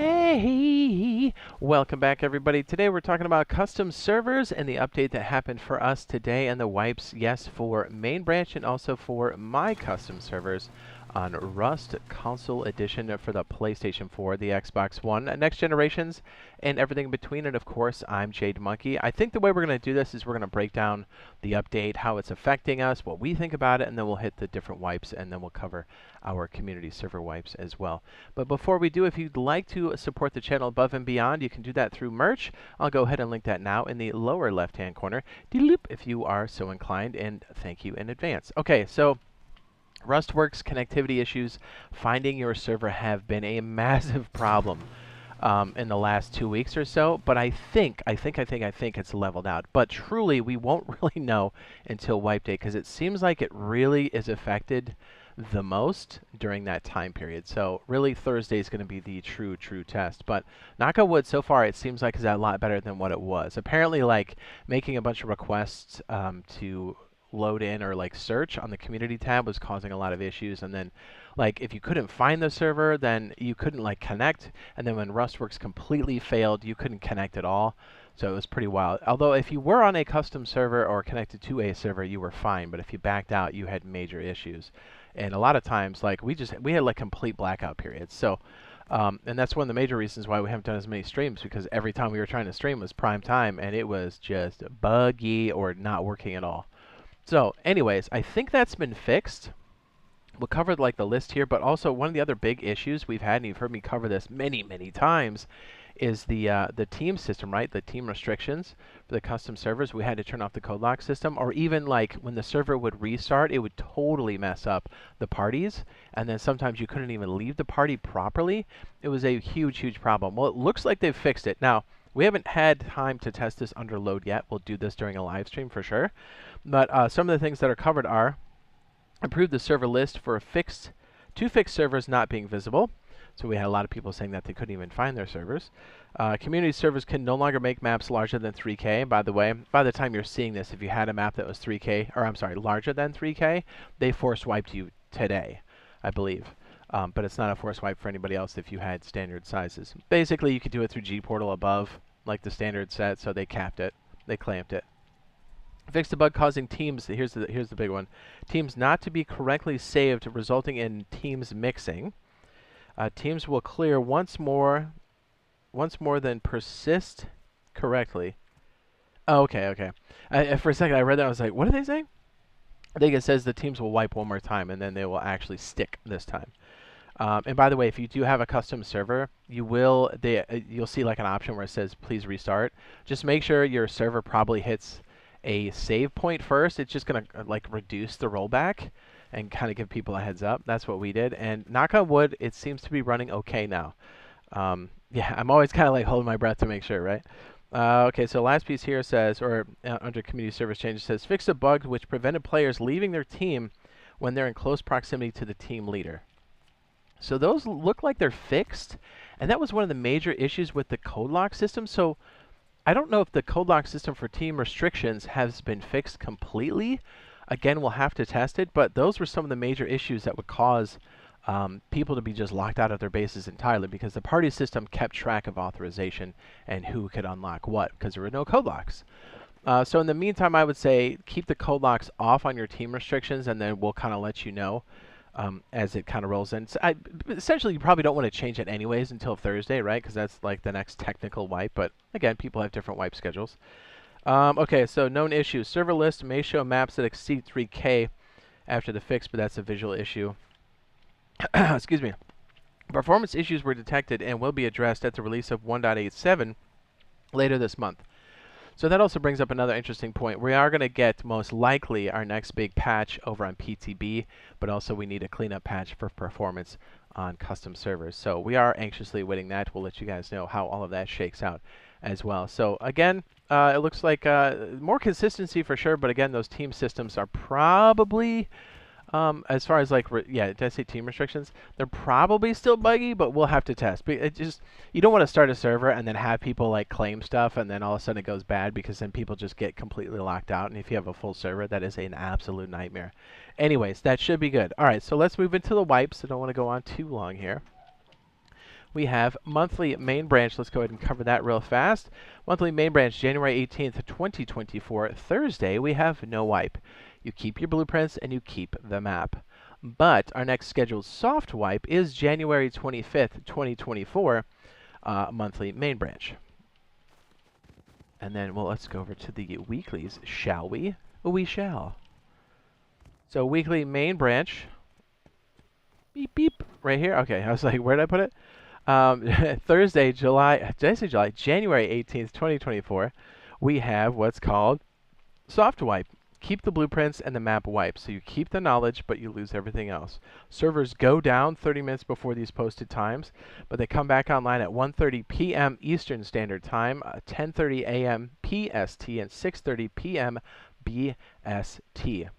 Hey, welcome back everybody. Today we're talking about custom servers and the update that happened for us today and the wipes, yes, for main branch and also for my custom servers on Rust Console Edition for the PlayStation 4, the Xbox One, next generations, and everything in between. And of course, I'm Jade Monkey. I think the way we're going to do this is we're going to break down the update, how it's affecting us, what we think about it, and then we'll hit the different wipes, and then we'll cover our community server wipes as well. But before we do, if you'd like to support the channel above and beyond, you can do that through merch. I'll go ahead and link that now in the lower left-hand corner, if you are so inclined, and thank you in advance. Okay, so Rustworks connectivity issues, finding your server have been a massive problem in the last 2 weeks or so, but I think it's leveled out. But truly, we won't really know until wipe day, because it seems like it really is affected the most during that time period. So really, Thursday is going to be the true test. But knock on wood, so far it seems like it's a lot better than what it was. Apparently, like making a bunch of requests to load in or like search on the community tab was causing a lot of issues, and then like if you couldn't find the server, then you couldn't like connect, and then when Rustworks completely failed, you couldn't connect at all. So it was pretty wild. Although if you were on a custom server or connected to a server, you were fine, but if you backed out, you had major issues. And a lot of times, like we had like complete blackout periods. So and that's one of the major reasons why we haven't done as many streams, because every time we were trying to stream was prime time, and it was just buggy or not working at all. So anyways, I think that's been fixed. We'll cover like the list here, but also one of the other big issues we've had, and you've heard me cover this many times, is the team system, right? The team restrictions for the custom servers. We had to turn off the code lock system, or even like when the server would restart, it would totally mess up the parties, and then sometimes you couldn't even leave the party properly. It was a huge problem. Well, it looks like they've fixed it. Now, we haven't had time to test this under load yet. We'll do this during a live stream for sure. But some of the things that are covered are improve the server list for two fixed servers not being visible. So we had a lot of people saying that they couldn't even find their servers. Community servers can no longer make maps larger than 3K. By the way, by the time you're seeing this, if you had a map that was 3K, or I'm sorry, larger than 3K, they force wiped you today, I believe. But it's not a force wipe for anybody else if you had standard sizes. Basically, you could do it through Gportal above, like the standard set, so they capped it. They clamped it. Fix the bug causing teams, here's the big one, teams not to be correctly saved, resulting in teams mixing. Teams will clear once more than persist correctly. Oh, okay. For a second, I read that, I was like, what are they saying? I think it says the teams will wipe one more time, and then they will actually stick this time. And by the way, if you do have a custom server, you'll see like an option where it says please restart. Just make sure your server probably hits a save point first. It's just gonna like reduce the rollback and kind of give people a heads up. That's what we did, and knock on wood, it seems to be running okay now. Yeah, I'm always kind of like holding my breath to make sure, right? Okay, so last piece here says, or under community service changes, says fix a bug which prevented players leaving their team when they're in close proximity to the team leader. So those look like they're fixed, and that was one of the major issues with the code lock system. So I don't know if the code lock system for team restrictions has been fixed completely. Again, we'll have to test it, but those were some of the major issues that would cause people to be just locked out of their bases entirely, because the party system kept track of authorization and who could unlock what, because there were no code locks. So in the meantime, I would say keep the code locks off on your team restrictions, and then we'll kind of let you know as it kind of rolls in. So essentially, you probably don't want to change it anyways until Thursday, right? Because that's like the next technical wipe. But again, people have different wipe schedules. Okay, so known issues. Server list may show maps that exceed 3K after the fix, but that's a visual issue. Excuse me. Performance issues were detected and will be addressed at the release of 1.87 later this month. So that also brings up another interesting point. We are going to get, most likely, our next big patch over on PTB, but also we need a cleanup patch for performance on custom servers. So we are anxiously awaiting that. We'll let you guys know how all of that shakes out as well. So again, it looks like more consistency for sure, but again, those team systems are probably, as far as like, did I say team restrictions? They're probably still buggy, but we'll have to test. But it just, you don't want to start a server and then have people like claim stuff, and then all of a sudden it goes bad, because then people just get completely locked out. And if you have a full server, that is an absolute nightmare. Anyways, that should be good. All right, so let's move into the wipes. I don't want to go on too long here. we have monthly main branch. Let's go ahead and cover that real fast. Monthly main branch, January 18th, 2024, Thursday, we have no wipe. You keep your blueprints and you keep the map. But our next scheduled soft wipe is January 25th, 2024, monthly main branch. And then, well, let's go over to the weeklies, shall we? We shall. So weekly main branch, beep, beep, right here. Okay, I was like, where did I put it? Thursday, January 18th, 2024, we have what's called soft wipe. Keep the blueprints and the map wiped. So you keep the knowledge, but you lose everything else. Servers go down 30 minutes before these posted times, but they come back online at 1:30 p.m. Eastern Standard Time, 10:30 a.m. PST, and 6:30 p.m. BST.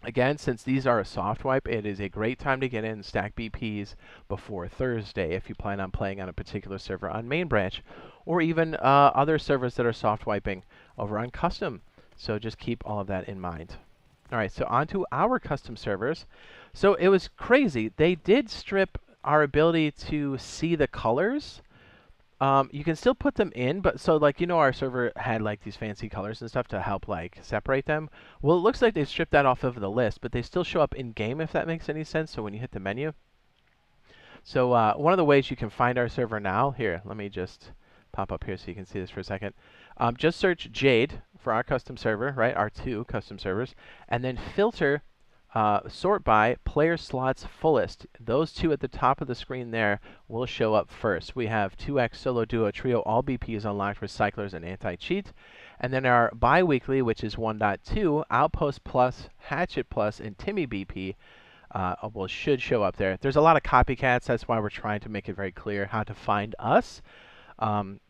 Again, since these are a soft wipe, it is a great time to get in and stack BPs before Thursday if you plan on playing on a particular server on main branch, or even other servers that are soft wiping over on custom. So just keep all of that in mind. All right, so on to our custom servers. So it was crazy. They did strip our ability to see the colors. You can still put them in, but so like, you know, our server had like these fancy colors and stuff to help like separate them. Well, it looks like they've stripped that off of the list, but they still show up in game, if that makes any sense. So when you hit the menu. So one of the ways you can find our server now, here, let me just pop up here so you can see this for a second. Just search Jade for our custom server, right? Our 2 custom servers, and then filter sort by player slots fullest. Those 2 at the top of the screen there will show up first. We have 2x solo duo trio, all BPs unlocked for cyclers and anti-cheat. And then our bi-weekly, which is 1.2, Outpost Plus, Hatchet Plus, and Timmy BP should show up there. There's a lot of copycats. That's why we're trying to make it very clear how to find us.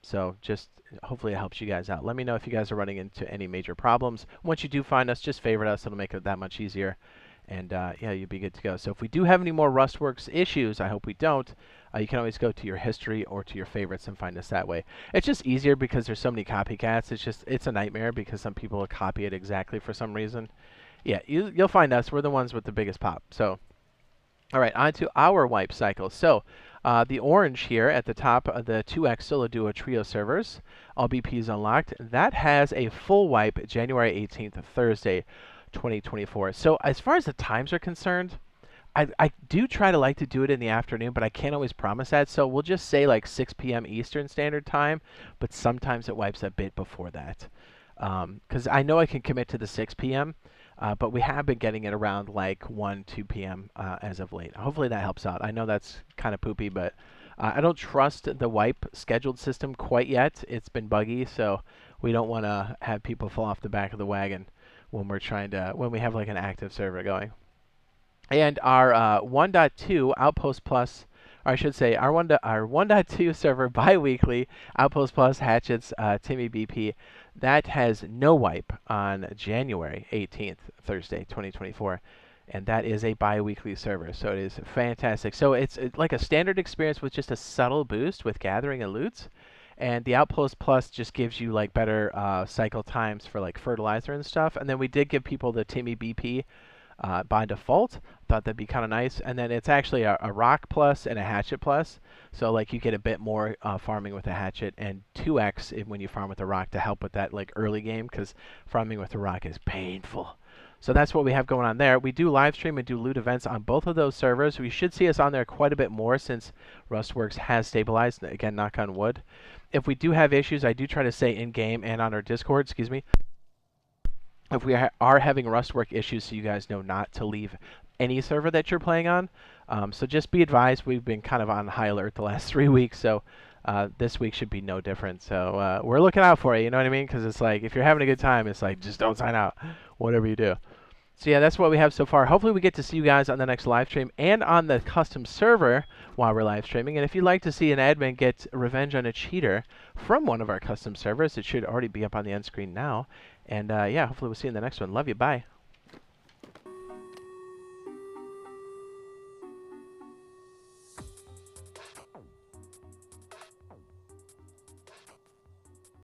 So just hopefully it helps you guys out. Let me know if you guys are running into any major problems. Once you do find us, just favorite us. It'll make it that much easier. And yeah, you'll be good to go. So if we do have any more Rustworks issues, I hope we don't, you can always go to your history or to your favorites and find us that way. It's just easier because there's so many copycats. It's a nightmare because some people will copy it exactly for some reason. Yeah, you'll find us. We're the ones with the biggest pop. So, all right, on to our wipe cycle. So, the orange here at the top of the 2x solo duo trio servers, all BPs unlocked, that has a full wipe January 18th, Thursday, 2024. So as far as the times are concerned, I do try to like to do it in the afternoon, but I can't always promise that. So we'll just say like 6 p.m. Eastern Standard Time, but sometimes it wipes a bit before that. Because I know I can commit to the 6 p.m., but we have been getting it around like 1, 2 p.m. As of late. Hopefully that helps out. I know that's kind of poopy, but I don't trust the wipe scheduled system quite yet. It's been buggy, so we don't want to have people fall off the back of the wagon when we have like an active server going. And our 1.2 Outpost Plus, or I should say our 1.2 server bi-weekly Outpost Plus Hatchets Timmy BP, that has no wipe on January 18th, Thursday, 2024. And that is a bi-weekly server, so it is fantastic. So it's like a standard experience with just a subtle boost with gathering and loots. And the Outpost Plus just gives you like better cycle times for like fertilizer and stuff. And then we did give people the Timmy BP by default. Thought that'd be kind of nice. And then it's actually a Rock Plus and a Hatchet Plus. So like you get a bit more farming with a Hatchet and 2x when you farm with a Rock to help with that like early game, because farming with a Rock is painful. So that's what we have going on there. We do live stream and do loot events on both of those servers. We should see us on there quite a bit more since Rustworks has stabilized. Again, knock on wood. If we do have issues, I do try to say in-game and on our Discord, if we are having Rustwork issues, so you guys know not to leave any server that you're playing on. So just be advised, we've been kind of on high alert the last 3 weeks, so this week should be no different. So we're looking out for you, you know what I mean? Because it's like, if you're having a good time, it's like, just don't sign out, whatever you do. So yeah, that's what we have so far. Hopefully we get to see you guys on the next live stream and on the custom server while we're live streaming. And if you'd like to see an admin get revenge on a cheater from one of our custom servers, it should already be up on the end screen now. And yeah, hopefully we'll see you in the next one. Love you. Bye.